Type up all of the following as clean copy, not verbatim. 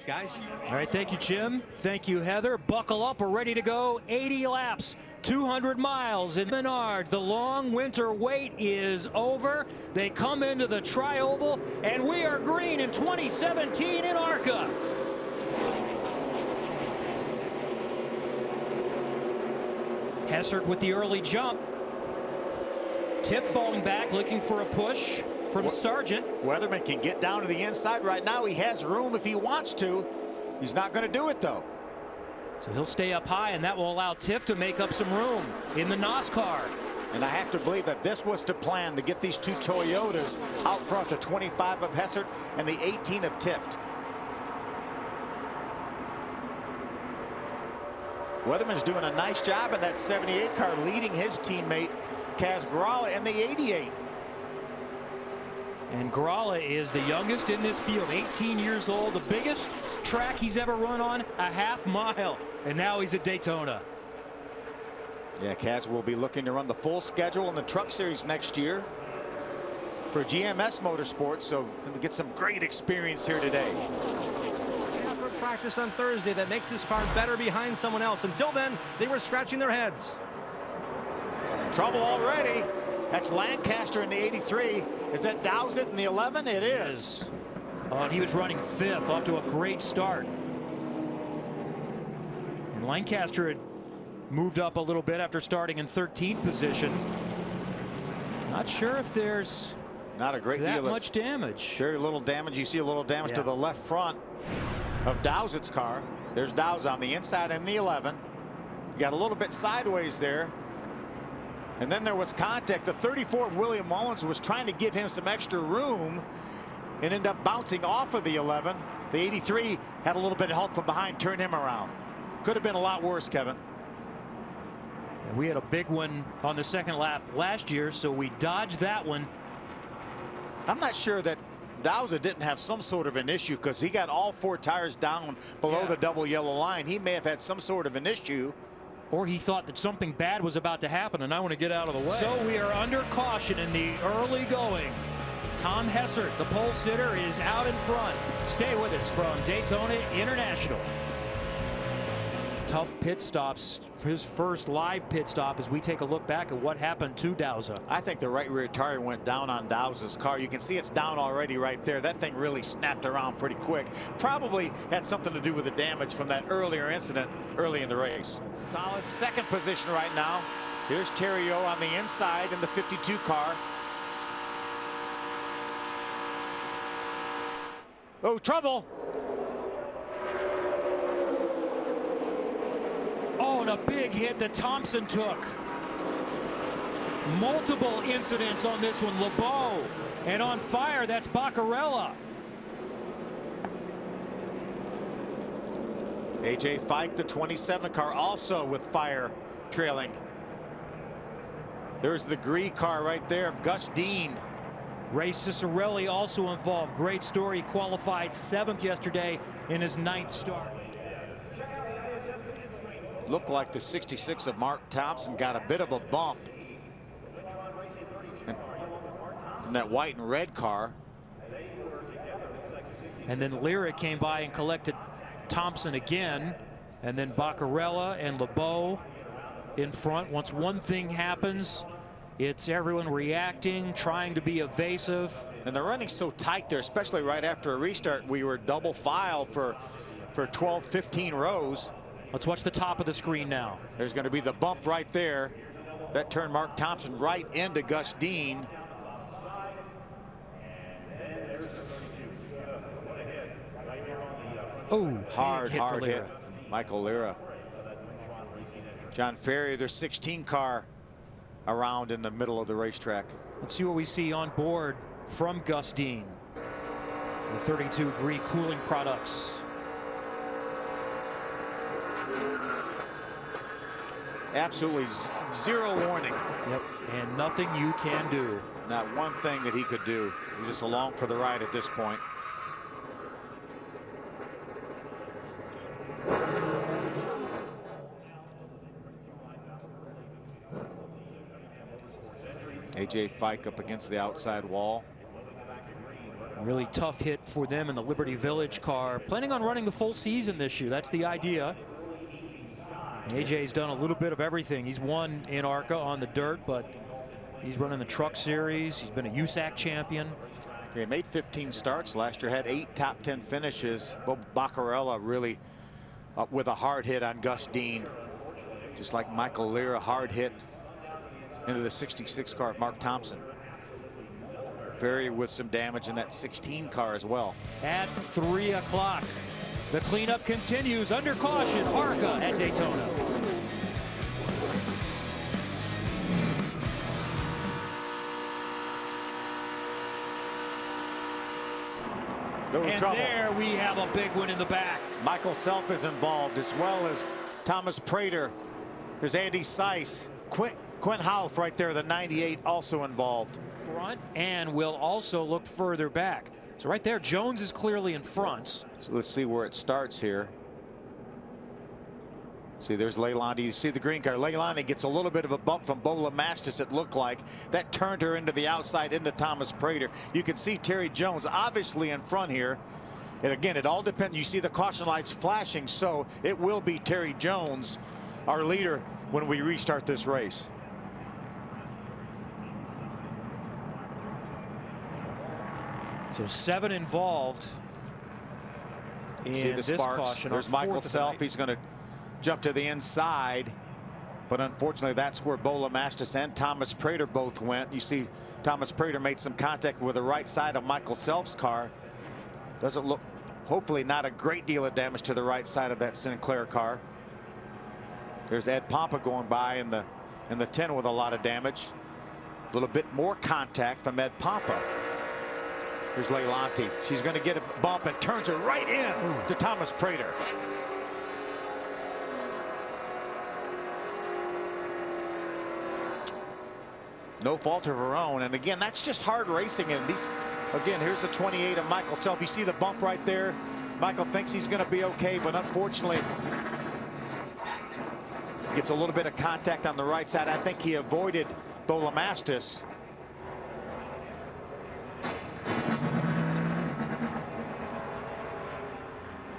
Guys. All right, thank you, Jim. Thank you, Heather. Buckle up, we're ready to go. 80 laps, 200 miles in Menards. The long winter wait is over. They come into the Tri-Oval, and we are green in 2017 in ARCA. Hessert with the early jump. Tip falling back, looking for a push from Sargent. Weatherman can get down to the inside right now. He has room if he wants to. He's not going to do it, though. So he'll stay up high, and that will allow Tiff to make up some room in the NASCAR. And I have to believe that this was to plan to get these two Toyotas out front, the 25 of Hessert and the 18 of Tift. Weatherman's doing a nice job in that 78 car, leading his teammate Kaz Gralla in the 88. And Gralla is the youngest in this field, 18 years old. The biggest track he's ever run on, a half mile. And now he's at Daytona. Yeah, Kaz will be looking to run the full schedule in the Truck Series next year for GMS Motorsports. So going to get some great experience here today. For practice on Thursday that makes this car better behind someone else. Until then, they were scratching their heads. Trouble already. That's Lancaster in the 83. Is that Dowsett in the 11? It is. Oh, and he was running fifth, off to a great start. And Lancaster had moved up a little bit after starting in 13th position. Not sure if there's not a great that deal much damage. Very little damage. You see a little damage to the left front of Dowsett's car. There's Dowse on the inside in the 11. You got a little bit sideways there. And then there was contact. The 34 of William Mullins was trying to give him some extra room and ended up bouncing off of the 11. The 83 had a little bit of help from behind, turned him around. Could have been a lot worse, Kevin. And we had a big one on the second lap last year, so we dodged that one. I'm not sure that Dowsett didn't have some sort of an issue because he got all four tires down below the double yellow line. He may have had some sort of an issue. Or he thought that something bad was about to happen, and I want to get out of the way. So we are under caution in the early going. Tom Hessert, the pole sitter, is out in front. Stay with us from Daytona International. Tough pit stops for his first live pit stop as we take a look back at what happened to Dowse. I think the right rear tire went down on Dowse's car. You can see it's down already right there. That thing really snapped around pretty quick. Probably had something to do with the damage from that earlier incident early in the race. Solid second position right now. Here's Theriault on the inside in the 52 car. Oh, trouble. Oh, and a big hit that Thompson took. Multiple incidents on this one. LeBeau, and on fire, that's Baccarella. AJ Fike, the 27 car, also with fire trailing. There's the Gree car right there of Gus Dean. Ray Cicerelli also involved. Great story. He qualified 7th yesterday in his 9th start. Looked like the 66 of Mark Thompson got a bit of a bump from that white and red car. And then Lyric came by and collected Thompson again. And then Baccarella and LeBeau in front. Once one thing happens, it's everyone reacting, trying to be evasive. And they're running so tight there, especially right after a restart. We were double file for 12, 15 rows. Let's watch the top of the screen now. There's going to be the bump right there. That turned Mark Thompson right into Gus Dean. Oh, hard hit. Michael Lira. John Ferrier, their 16 car around in the middle of the racetrack. Let's see what we see on board from Gus Dean. The 32-degree cooling products. Absolutely zero warning. Yep, and nothing you can do. Not one thing that he could do. He's just along for the ride at this point. AJ Fike up against the outside wall. Really tough hit for them in the Liberty Village car. Planning on running the full season this year. That's the idea. AJ's done a little bit of everything. He's won in ARCA on the dirt, but he's running the truck series. He's been a USAC champion. He made 15 starts last year, had 8 top 10 finishes. Bob Baccarella really up with a hard hit on Gus Dean. Just like Michael Lear, a hard hit into the 66 car of Mark Thompson. Ferry with some damage in that 16 car as well. At 3 o'clock, the cleanup continues under caution. ARCA at Daytona. And trouble. There we have a big one in the back. Michael Self is involved, as well as Thomas Prater. There's Andy Seiss. Quinn Houff right there, the 98, also involved. Front, and will also look further back. So right there, Jones is clearly in front. So let's see where it starts here. See, there's Leilani. You see the green car. Leilani gets a little bit of a bump from BOWMAN, it looked like. That turned her into the outside, into Thomas Prater. You can see Terry Jones obviously in front here. And again, it all depends. You see the caution lights flashing, so it will be Terry Jones, our leader, when we restart this race. So 7 involved in See the this sparks. caution. There's Michael Self. He's going to jump to the inside, but unfortunately that's where BOWMAN and Thomas Prater both went. You see Thomas Prater made some contact with the right side of Michael Self's car. Doesn't look, hopefully not a great deal of damage to the right side of that Sinclair car. There's Ed Pompa going by in the 10 with a lot of damage. A little bit more contact from Ed Pompa. Here's Leilani. She's going to get a bump and turns her right in to Thomas Prater. No fault of her own. And again, that's just hard racing. And these, again, here's the 28 of Michael Self. You see the bump right there. Michael thinks he's going to be okay, but unfortunately gets a little bit of contact on the right side. I think he avoided BOWMAN.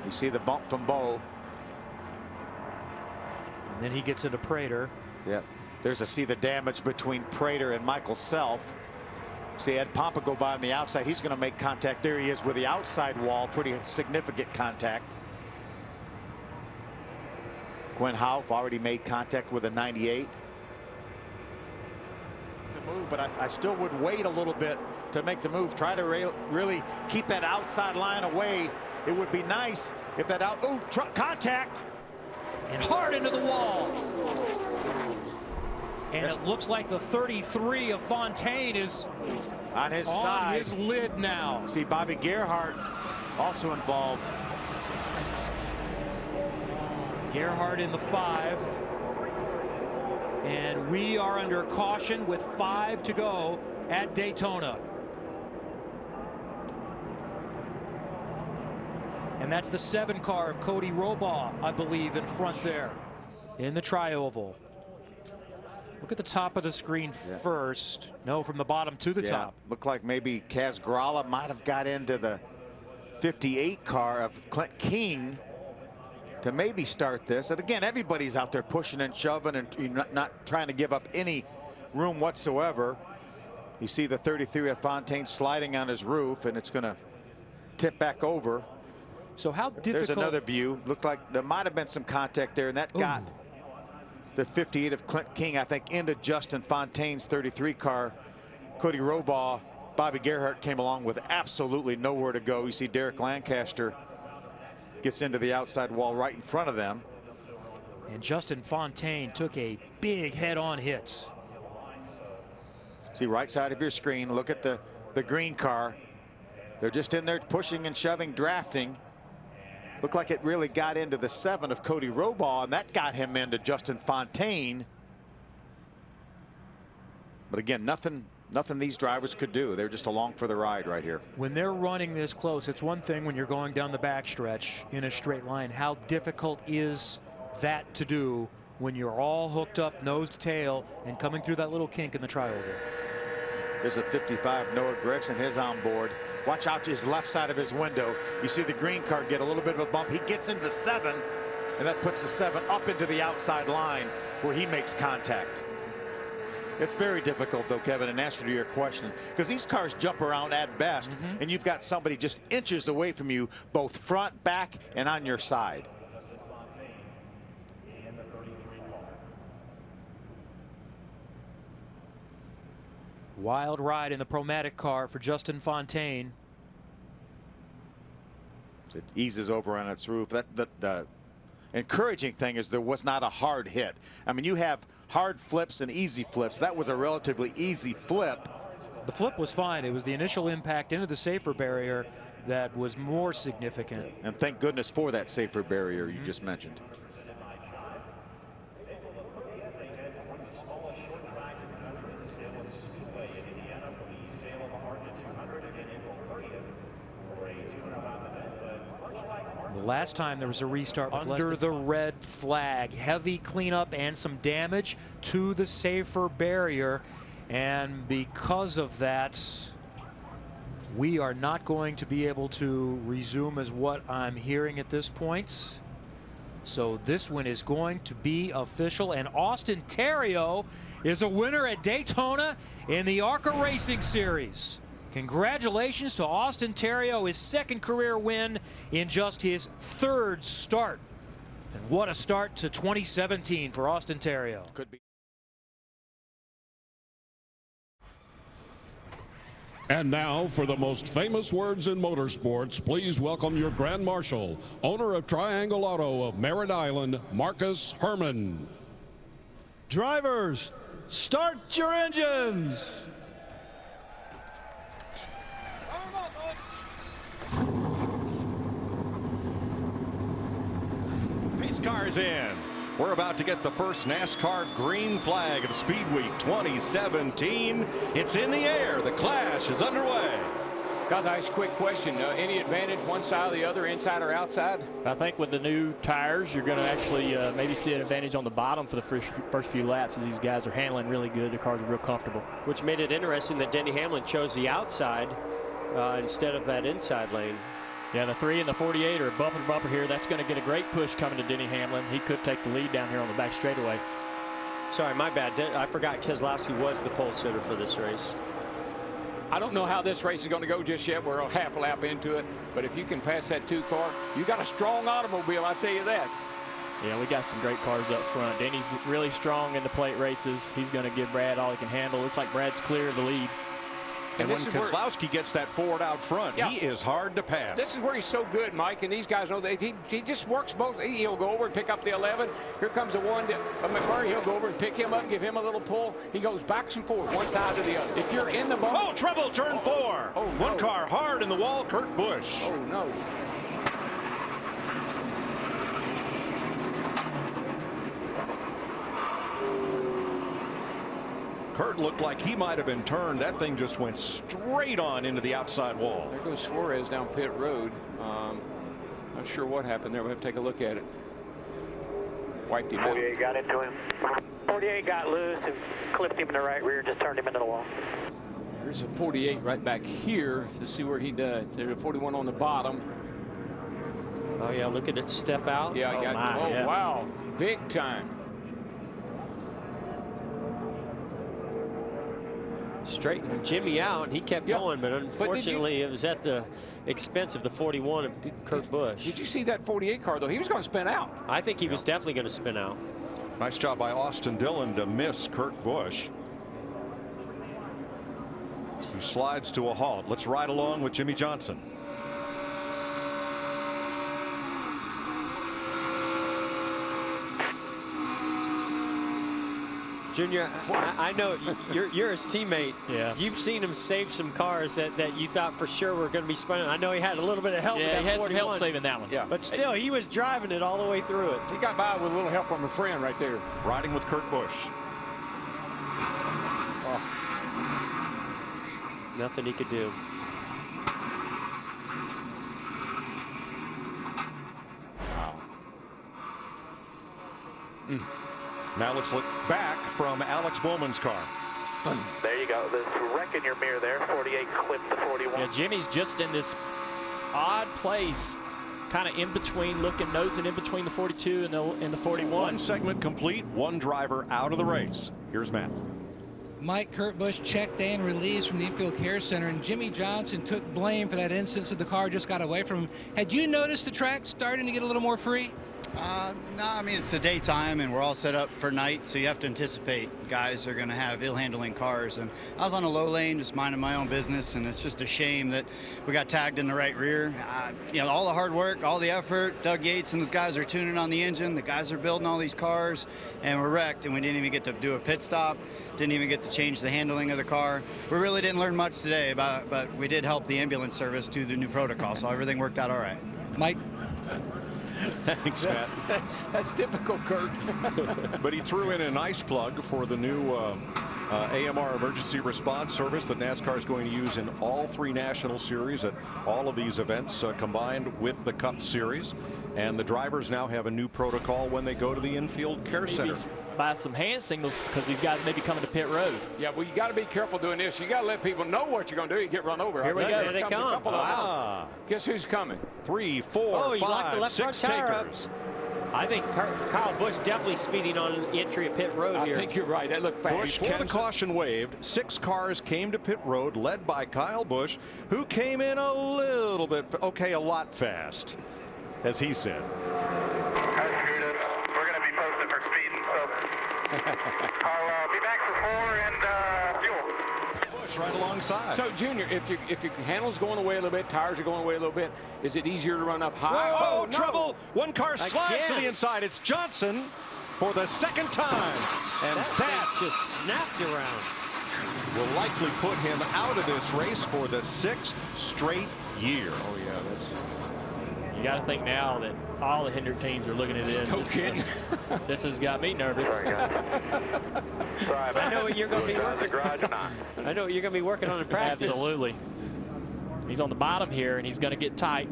You see the bump from Bo. And then he gets into Prater. Yep. There's see the damage between Prater and Michael Self. See Ed Pompa go by on the outside. He's going to make contact. There he is with the outside wall. Pretty significant contact. Quinn Houff already made contact with a 98. The move, but I still would wait a little bit to make the move. Try to really keep that outside line away. It would be nice if that contact. And hard into the wall. And it looks like the 33 of Fontaine is on his on side. His lid now. See Bobby Gerhardt also involved. Gerhardt in the 5. And we are under caution with 5 to go at Daytona. And that's the 7 car of Cody Robaugh, I believe, in front there in the tri-oval. Look at the top of the screen first. No, from the bottom to the top. Looked like maybe Kaz Gralla might have got into the 58 car of Clint King to maybe start this. And again, everybody's out there pushing and shoving and not trying to give up any room whatsoever. You see the 33 of Fontaine sliding on his roof, and it's going to tip back over. So how difficult? There's another view. Looked like there might have been some contact there, and that got the 58 of Clint King, I think, into Justin Fontaine's 33 car. Cody Robaugh, Bobby Gerhardt came along with absolutely nowhere to go. You see Derek Lancaster gets into the outside wall right in front of them. And Justin Fontaine took a big head-on hit. See right side of your screen, look at the green car. They're just in there pushing and shoving, drafting. Looked like it really got into the 7 of Cody Robaugh, and that got him into Justin Fontaine. But again, nothing these drivers could do. They're just along for the ride right here. When they're running this close, it's one thing when you're going down the backstretch in a straight line. How difficult is that to do when you're all hooked up nose to tail and coming through that little kink in the tri-oval? There's a 55, Noah Gregson, his on board. Watch out to his left side of his window. You see the green car get a little bit of a bump. He gets into 7, and that puts the 7 up into the outside line where he makes contact. It's very difficult, though, Kevin, in answer to your question, because these cars jump around at best, and you've got somebody just inches away from you, both front, back, and on your side. Wild ride in the Promatic car for Justin Fontaine. It eases over on its roof. The encouraging thing is there was not a hard hit. I mean, you have hard flips and easy flips. That was a relatively easy flip. The flip was fine. It was the initial impact into the safer barrier that was more significant. And thank goodness for that safer barrier you just mentioned. The last time there was a restart under the red flag, heavy cleanup and some damage to the safer barrier, and because of that we are not going to be able to resume, as what I'm hearing at this point. So this one is going to be official, and Austin Theriault is a winner at Daytona in the ARCA Racing Series. Congratulations to Austin Theriault, his 2nd career win in just his 3rd start. And what a start to 2017 for Austin Theriault. Could be. And now for the most famous words in motorsports, please welcome your Grand Marshal, owner of Triangle Auto of Merritt Island, Marcus Herman. Drivers, start your engines. Pace cars in. We're about to get the first NASCAR green flag of Speed Week 2017. It's in the air. The clash is underway. Guys, I ask a quick question. Any advantage one side or the other, inside or outside? I think with the new tires, you're going to actually maybe see an advantage on the bottom for the first few laps, as these guys are handling really good. The cars are real comfortable. Which made it interesting that Denny Hamlin chose the outside instead of that inside lane. Yeah, the 3 and the 48 are bumper to bumper here. That's going to get a great push coming to Denny Hamlin. He could take the lead down here on the back straightaway. Sorry, my bad. I forgot Keselowski was the pole sitter for this race. I don't know how this race is going to go just yet. We're a half a lap into it. But if you can pass that 2 car, you got a strong automobile, I tell you that. Yeah, we got some great cars up front. Denny's really strong in the plate races. He's going to give Brad all he can handle. Looks like Brad's clear of the lead. And when Keselowski gets that forward out front, he is hard to pass. This is where he's so good, Mike, and these guys know that he just works both. He'll go over and pick up the 11. Here comes the one that McMurray. He'll go over and pick him up and give him a little pull. He goes back and forth, one side to the other. If you're in the ball. Oh, trouble, turn 4. Oh, no. One car hard in the wall, Kurt Busch. Oh, no. Kurt looked like he might have been turned. That thing just went straight on into the outside wall. There goes Suarez down pit road. Not sure what happened there. We'll have to take a look at it. Wiped him out. 48 got into him. 48 got loose and clipped him in the right rear, just turned him into the wall. There's a 48 right back here to see where he does. There's a 41 on the bottom. Oh, yeah, look at it step out. Yeah, I got wow, big time. Straightened Jimmy out, and he kept going, but unfortunately it was at the expense of the 41 of Kurt Busch. Did you see that 48 car, though? He was going to spin out. I think he was definitely going to spin out. Nice job by Austin Dillon to miss Kurt Busch, who slides to a halt. Let's ride along with Jimmy Johnson. Junior, I know you're his teammate. Yeah. You've seen him save some cars that you thought for sure were going to be spinning. I know he had a little bit of help. Yeah, with that he had 41, some help saving that one. Yeah. But still, he was driving it all the way through it. He got by with a little help from a friend right there. Riding with Kurt Busch. Oh. Nothing he could do. Now let's look back from Alex Bowman's car. Boom. There you go. There's a wreck in your mirror there. 48 clipped the 41. Yeah, Jimmy's just in this odd place, kind of in between, nosing in between the 42 and the 41. One segment complete, one driver out of the race. Here's Matt. Mike, Kurt Busch checked and released from the infield care center, and Jimmie Johnson took blame for that instance that the car just got away from him. Had you noticed the track starting to get a little more free? No, I mean, it's the daytime and we're all set up for night, so you have to anticipate guys are going to have ill-handling cars. And I was on a low lane just minding my own business, and it's just a shame that we got tagged in the right rear. You know, all the hard work, all the effort, Doug Yates and his guys are tuning on the engine, the guys are building all these cars, and we're wrecked, and we didn't even get to do a pit stop, didn't even get to change the handling of the car. We really didn't learn much today, but we did help the ambulance service do the new protocol, so everything worked out all right. Mike? Thanks, Matt. That's typical Kurt. But he threw in a nice plug for the new AMR emergency response service that NASCAR is going to use in all 3 national series at all of these events combined with the Cup Series. And the drivers now have a new protocol when they go to the infield care center. By some hand signals because these guys may be coming to pit road. Yeah, well, you got to be careful doing this. You got to let people know what you're going to do. You get run over. Here we go. Here they come. Guess who's coming? 3, 4, 5, 6 takers. I think Kyle Busch definitely speeding on entry of pit road here. I think you're right. That looked fast. Busch, before the caution waved, 6 cars came to pit road, led by Kyle Busch, who came in a little bit, okay, a lot fast, as he said. I'll be back for 4 and fuel. Busch right alongside. So, Junior, if your handle's going away a little bit, tires are going away a little bit, is it easier to run up high? Whoa, no. trouble! One car slides to the inside. It's Johnson for the 2nd time, and that just snapped around. Will likely put him out of this race for the 6th straight year. Oh yeah, you got to think now that all the Hendrick teams are looking at this. This has got me nervous. I know what you're going to be working on. I know what you're going to be working on in practice. Absolutely. He's on the bottom here, and he's going to get tight.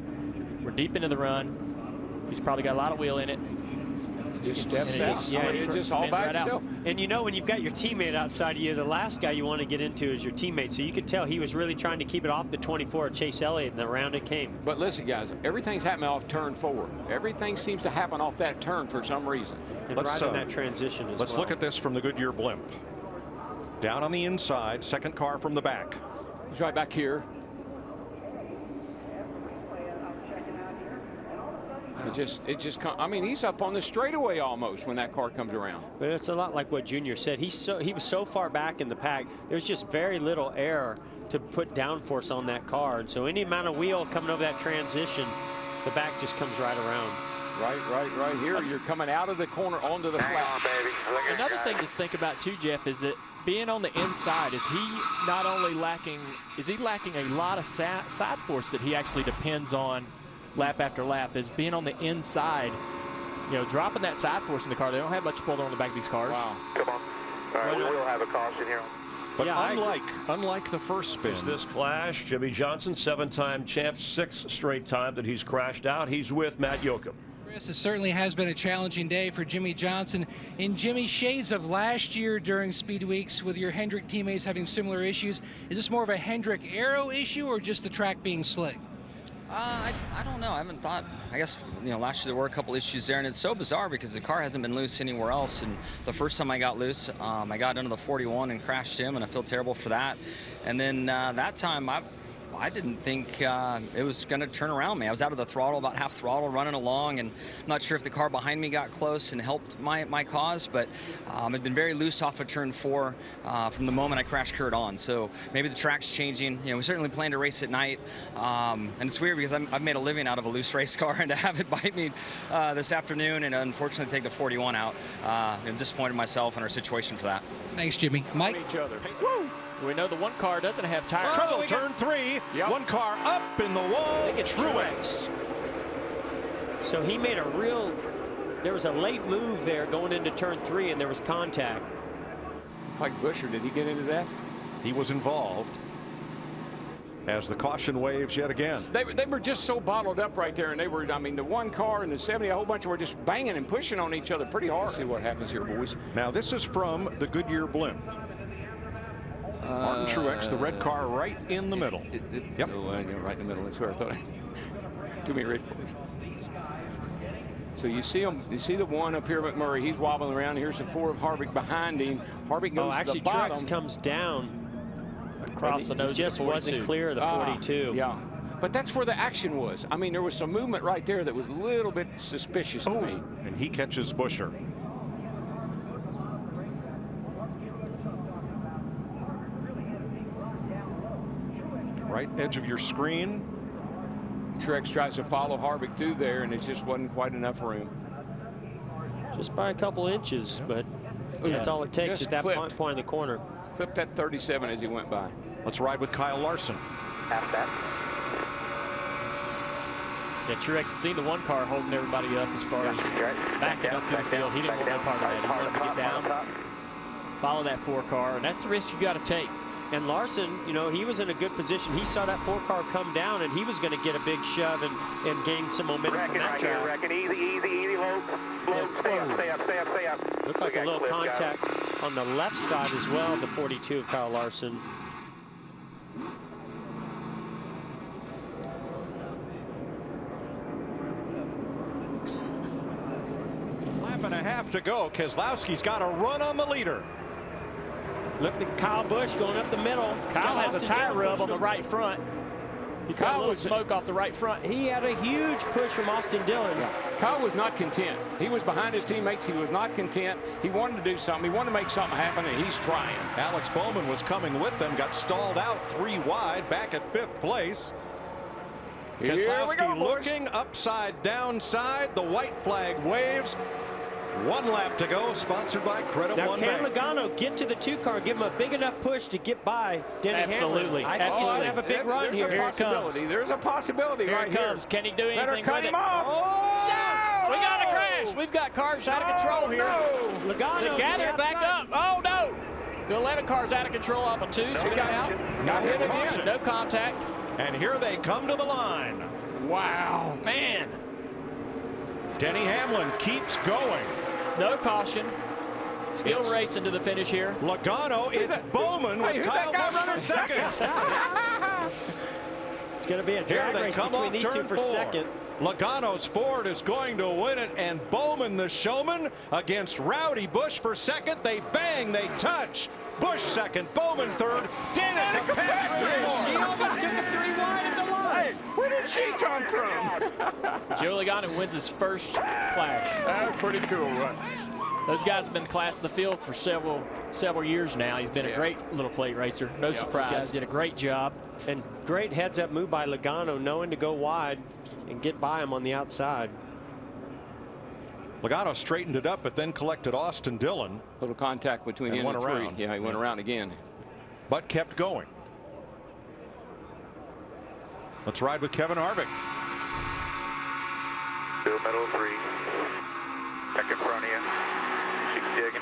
We're deep into the run. He's probably got a lot of wheel in it. Just steps out. Yeah, it just all by itself. And you know, when you've got your teammate outside of you, the last guy you want to get into is your teammate. So you could tell he was really trying to keep it off the 24 of Chase Elliott, and around it came. But listen, guys, everything's happening off turn 4. Everything seems to happen off that turn for some reason. And right in that transition as Let's well. look at this from the Goodyear blimp. Down on the inside, 2nd car from the back. He's right back here. I mean, he's up on the straightaway almost when that car comes around. But it's a lot like what Junior said. He was so far back in the pack. There's just very little air to put downforce on that car. And so any amount of wheel coming over that transition, the back just comes right around. Right here. You're coming out of the corner onto the flat. Another thing to think about too, Jeff, is that being on the inside, is he not only lacking a lot of side force that he actually depends on lap after lap, is being on the inside, you know, dropping that side force in the car. They don't have much spoiler on the back of these cars. Wow. Come on. All right, we'll have a caution here. But yeah, unlike the first spin. It's this clash. Jimmie Johnson, 7-time champ, 6th straight time that he's crashed out. He's with Matt Yoakum. Chris, it certainly has been a challenging day for Jimmie Johnson. In Jimmy, shades of last year during Speed Weeks with your Hendrick teammates having similar issues, is this more of a Hendrick aero issue or just the track being slick? I don't know. I haven't thought. I guess, you know, last year there were a couple issues there, and it's so bizarre because the car hasn't been loose anywhere else. And the first time I got loose, I got into the 41 and crashed him, and I feel terrible for that. And then that time, I didn't think it was going to turn around me. I was out of the throttle, about half throttle, running along, and I'm not sure if the car behind me got close and helped my cause, but I'd been very loose off of turn 4 from the moment I crashed Kurt on. So maybe the track's changing. You know, we certainly plan to race at night, and it's weird because I've made a living out of a loose race car, and to have it bite me this afternoon and unfortunately take the 41 out, I'm disappointed in myself and our situation for that. Thanks, Jimmy. Mike? Each other. Woo! We know the one car doesn't have tires. Trouble, turn 3. Yep. One car up in the wall. Truex. So he made there was a late move there going into turn 3, and there was contact. Like Buscher, did he get into that? He was involved. As the caution waves yet again. They were just so bottled up right there, and they were, I mean, the one car and the 70, a whole bunch were just banging and pushing on each other pretty hard. Let's see what happens here, boys. Now, this is from the Goodyear blimp. Martin Truex, the red car, right in the middle. Yep. Oh, yeah, right in the middle. That's where I thought. Too many red cars. So you see him. You see the one up here, McMurray. He's wobbling around. Here's the 4 of Harvick behind him. Harvick goes to the bottom. Truex comes down across the nose. He just wasn't clear of the 42. Yeah. But that's where the action was. I mean, there was some movement right there that was a little bit suspicious to me. And he catches Buescher. Right edge of your screen. Truex tries to follow Harvick through there, and it just wasn't quite enough room. Just by a couple inches, but that's all it takes at that point in the corner. Clipped that 37 as he went by. Let's ride with Kyle Larson. Half that. Yeah, Truex seen the one car holding everybody up as far as backing up to the field. He didn't want no part of that. He wanted to get down, follow that 4 car, and that's the risk you got to take. And Larson, you know, he was in a good position. He saw that 4 car come down, and he was going to get a big shove and gain some momentum from that drive. Wrecking, easy, low, stay up. Looked like a little contact on the left side as well, the 42 of Kyle Larson. Lap and a half to go. Keselowski's got a run on the leader. Look at Kyle Busch going up the middle. Kyle has a tire rub on the right front. He's got a little smoke off the right front. He had a huge push from Austin Dillon. Yeah. Kyle was not content. He was behind his teammates. He was not content. He wanted to do something. He wanted to make something happen, and he's trying. Alex Bowman was coming with them, got stalled out 3 wide, back at 5th place. Keselowski looking upside downside. The white flag waves. 1 lap to go, sponsored by Credit One Bank. Now, can Logano get to the 2 car, give him a big enough push to get by Denny Absolutely. Hamlin? I think he's going to have a big run here. There's a possibility here right it comes. here. Can he do anything Better cut with him it? off. Oh, no! We got a crash. We've got cars out of control here. No. Logano Gather back up. Oh, no. The 11 car's out of control off of 2, so we got out. Got hit again. No contact. And here they come to the line. Wow. Man. Denny Hamlin keeps going. No caution. Still racing to the finish here. Logano, it's Bowman with Kyle Busch for second. It's going to be a drag race between these 2 for second. Logano's Ford is going to win it, and Bowman, the showman, against Rowdy Busch for second. They bang, they touch. Busch second, Bowman third, Danica Patrick. She almost took a 3 wide at the line. Hey, where did she come from? Joe Logano wins his first clash. Pretty cool, right? Those guys have been class of the field for several years now. He's been a great little plate racer. No surprise. Those guys did a great job. And great heads-up move by Logano, knowing to go wide and get by him on the outside. Logano straightened it up, but then collected Austin Dillon. Little contact between him and 3. Yeah, he went around again. But kept going. Let's ride with Kevin Harvick. Still middle of 3. Back in front of you.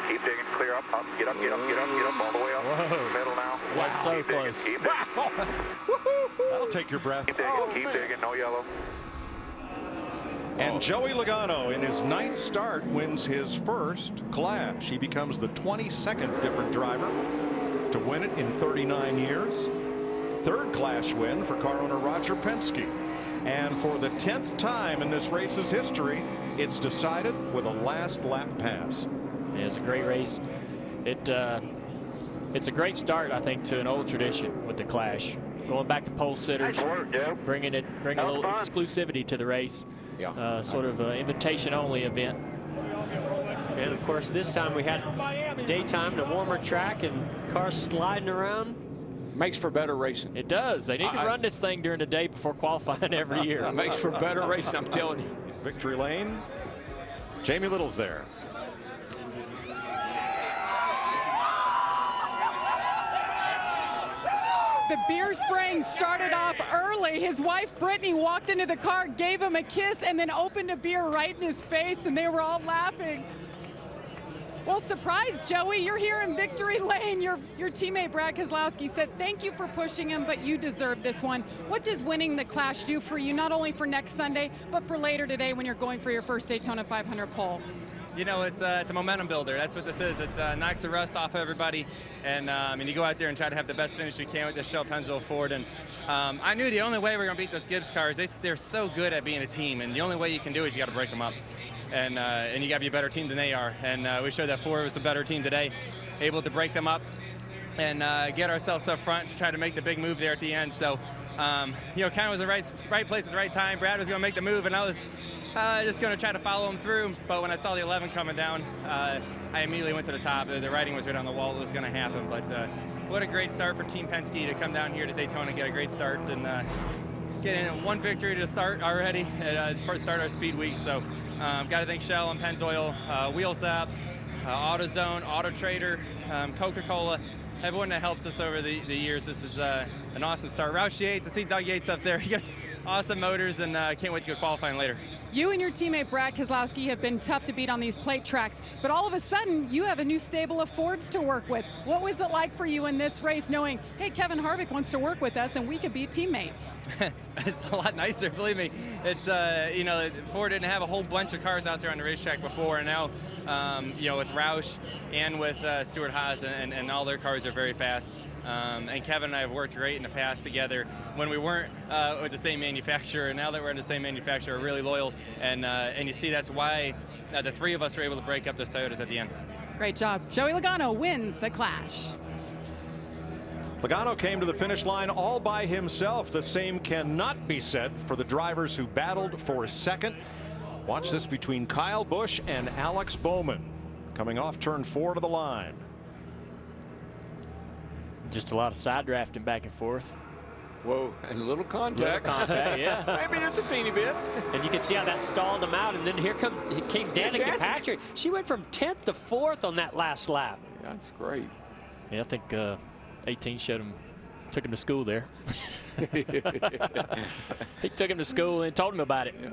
Keep digging, clear up, get up, all the way up. Whoa. Middle now. That's so close. Keep digging. That'll take your breath. Keep digging, no yellow. And Joey Logano, in his 9th start, wins his first clash. He becomes the 22nd different driver to win it in 39 years. 3rd clash win for car owner Roger Penske. And for the 10th time in this race's history, it's decided with a last lap pass. Yeah, it was a great race. It's a great start, I think, to an old tradition with the clash. Going back to pole sitters, bringing a little exclusivity to the race. Yeah. Sort of an invitation-only event. And of course, this time we had daytime, the warmer track, and cars sliding around. Makes for better racing. It does. They need to run this thing during the day before qualifying every year. It makes for better racing, I'm telling you. Victory lane. Jamie Little's there. The beer spraying started off early. His wife, Brittany, walked into the car, gave him a kiss, and then opened a beer right in his face, and they were all laughing. Well, surprise, Joey, you're here in victory lane. Your teammate, Brad Keselowski, said thank you for pushing him, but you deserve this one. What does winning the Clash do for you, not only for next Sunday, but for later today when you're going for your first Daytona 500 pole? You know, it's a momentum builder. That's what this is. It knocks the rust off of everybody, and you go out there and try to have the best finish you can with the Shell Pennzoil Ford. And I knew the only way we were going to beat those Gibbs cars, they're so good at being a team, and the only way you can do is you got to break them up. And you got to be a better team than they are. And we showed that Ford was a better team today, able to break them up and get ourselves up front to try to make the big move there at the end. So, you know, kind of was the right place at the right time. Brad was going to make the move, and I was just going to try to follow him through. But when I saw the 11 coming down, I immediately went to the top. The writing was right on the wall. It was going to happen. But what a great start for Team Penske to come down here to Daytona, get a great start, and get in one victory to start already and start our speed week. So, got to thank Shell and Pennzoil, Wheels Up, AutoZone, Auto Trader, Coca-Cola. Everyone that helps us over the years. This is an awesome start. Roush Yates, I see Doug Yates up there. He has awesome motors, and can't wait to go qualifying later. You and your teammate Brad Keselowski have been tough to beat on these plate tracks, but all of a sudden you have a new stable of Fords to work with. What was it like for you in this race, knowing, hey, Kevin Harvick wants to work with us and we could be teammates? It's a lot nicer, believe me. It's you know, Ford didn't have a whole bunch of cars out there on the racetrack before, and now you know, with Roush and with Stewart Haas and all their cars are very fast. And Kevin and I have worked great in the past together when we weren't with the same manufacturer. And now that we're in the same manufacturer, we're really loyal. And you see that's why the three of us were able to break up those Toyotas at the end. Great job. Joey Logano wins the Clash. Logano came to the finish line all by himself. The same cannot be said for the drivers who battled for second. Watch this between Kyle Busch and Alex Bowman coming off turn 4 to the line. Just a lot of side drafting back and forth. Whoa, and a little contact. Little contact, yeah. Maybe just a teeny bit. And you can see how that stalled him out. And then here came Danica Patrick. She went from 10th to 4th on that last lap. Yeah, that's great. Yeah, I think 18 took him to school there. He took him to school and told him about it. Yeah.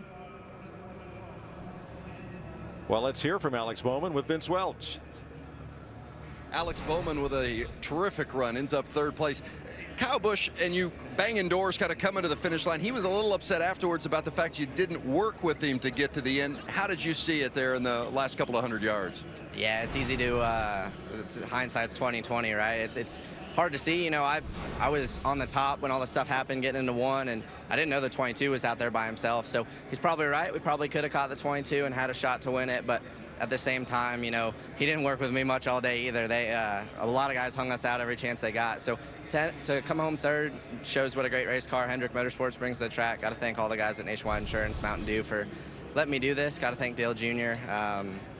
Well, let's hear from Alex Bowman with Vince Welch. Alex Bowman with a terrific run, ends up 3rd place. Kyle Busch and you banging doors, kind of coming to the finish line. He was a little upset afterwards about the fact you didn't work with him to get to the end. How did you see it there in the last couple of 100 yards? Yeah, it's easy to, hindsight's 20/20, right? It's hard to see. You know, I was on the top when all this stuff happened, getting into 1, and I didn't know the 22 was out there by himself. So he's probably right. We probably could have caught the 22 and had a shot to win it, but at the same time, you know, he didn't work with me much all day either. A lot of guys hung us out every chance they got. So to come home 3rd shows what a great race car Hendrick Motorsports brings to the track. Got to thank all the guys at Nationwide Insurance, Mountain Dew for letting me do this. Got to thank Dale Jr.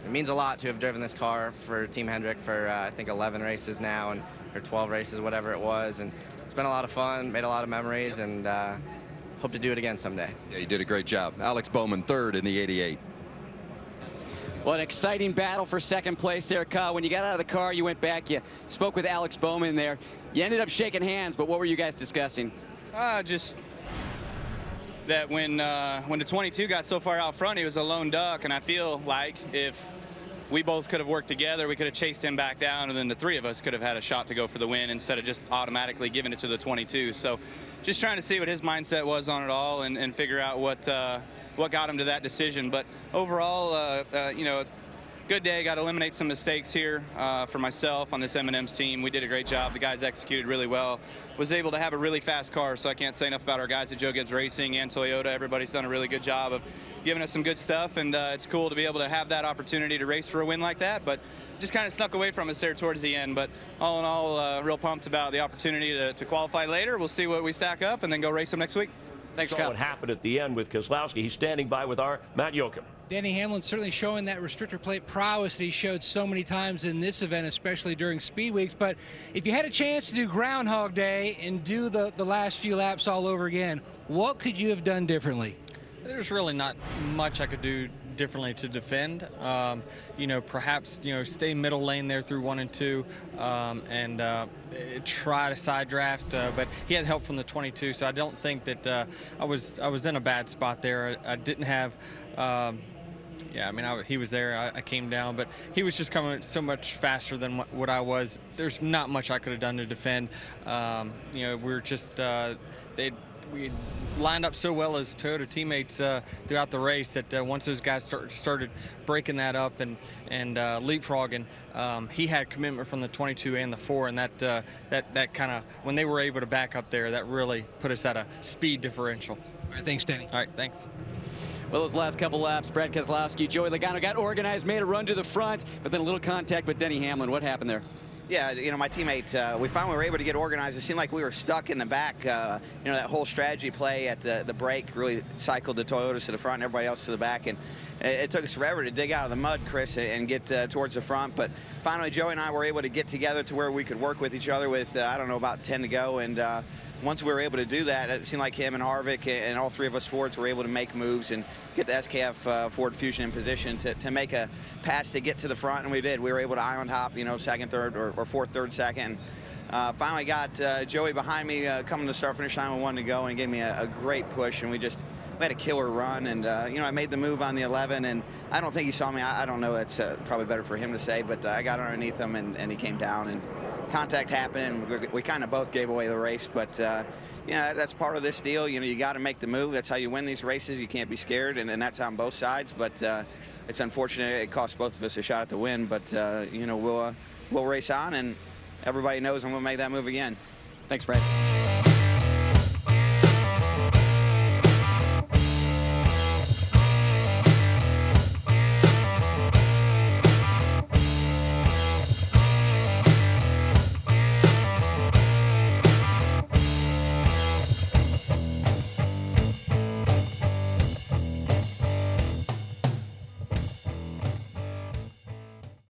It means a lot to have driven this car for Team Hendrick for I think 11 races now, or 12 races, whatever it was. And it's been a lot of fun, made a lot of memories, and hope to do it again someday. Yeah, you did a great job. Alex Bowman 3rd in the 88. Well, an exciting battle for 2nd place there, Kyle. When you got out of the car, you went back, you spoke with Alex Bowman there. You ended up shaking hands, but what were you guys discussing? Just that when the 22 got so far out front, he was a lone duck, and I feel like if we both could have worked together, we could have chased him back down, and then the 3 of us could have had a shot to go for the win instead of just automatically giving it to the 22. So just trying to see what his mindset was on it all and figure out what got him to that decision. But overall, you know, good day. Got to eliminate some mistakes here for myself on this M&M's team. We did a great job. The guys executed really well. Was able to have a really fast car, so I can't say enough about our guys at Joe Gibbs Racing and Toyota. Everybody's done a really good job of giving us some good stuff, and it's cool to be able to have that opportunity to race for a win like that. But just kind of snuck away from us there towards the end. But all in all, real pumped about the opportunity to qualify later. We'll see what we stack up and then go race them next week. Thanks, Kyle. What happened at the end with Keselowski. He's standing by with our Matt Yoakum. Denny Hamlin certainly showing that restrictor plate prowess that he showed so many times in this event, especially during speed weeks. But if you had a chance to do Groundhog Day and do the last few laps all over again, what could you have done differently? There's really not much I could do differently to defend. You know, perhaps, you know, stay middle lane there through 1 and 2 and try to side draft, but he had help from the 22, so I don't think that I was in a bad spot there. I didn't have yeah, I mean, he was there. I came down, but he was just coming so much faster than what I was. There's not much I could have done to defend. You know, we were just we lined up so well as Toyota teammates throughout the race that once those guys started breaking that up and leapfrogging, he had commitment from the 22 and the 4, and that kind of, when they were able to back up there, that really put us at a speed differential. All right, thanks, Denny. All right, thanks. Well, those last couple laps, Brad Keselowski, Joey Logano got organized, made a run to the front, but then a little contact with Denny Hamlin. What happened there? Yeah, you know, my teammate, we finally were able to get organized. It seemed like we were stuck in the back. You know, that whole strategy play at the break really cycled the Toyotas to the front and everybody else to the back. And it took us forever to dig out of the mud, Chris, and get towards the front. But finally, Joey and I were able to get together to where we could work with each other with, I don't know, about 10 to go. And once we were able to do that, it seemed like him and Harvick and all three of us Fords were able to make moves and get the SKF Ford Fusion in position to make a pass to get to the front, and we did. We were able to island hop, you know, second, third, or fourth, third, second. Finally got Joey behind me coming to start finish line with 1 to go, and he gave me a great push, and we had a killer run. And you know, I made the move on the 11, and I don't think he saw me. I don't know. That's probably better for him to say, but I got underneath him, and he came down, and contact happened, and we kind of both gave away the race. But yeah, that's part of this deal. You know, you got to make the move. That's how you win these races. You can't be scared, and that's on both sides. But it's unfortunate it cost both of us a shot at the win. But you know, we'll race on, and everybody knows I'm going to make that move again. Thanks, Brad.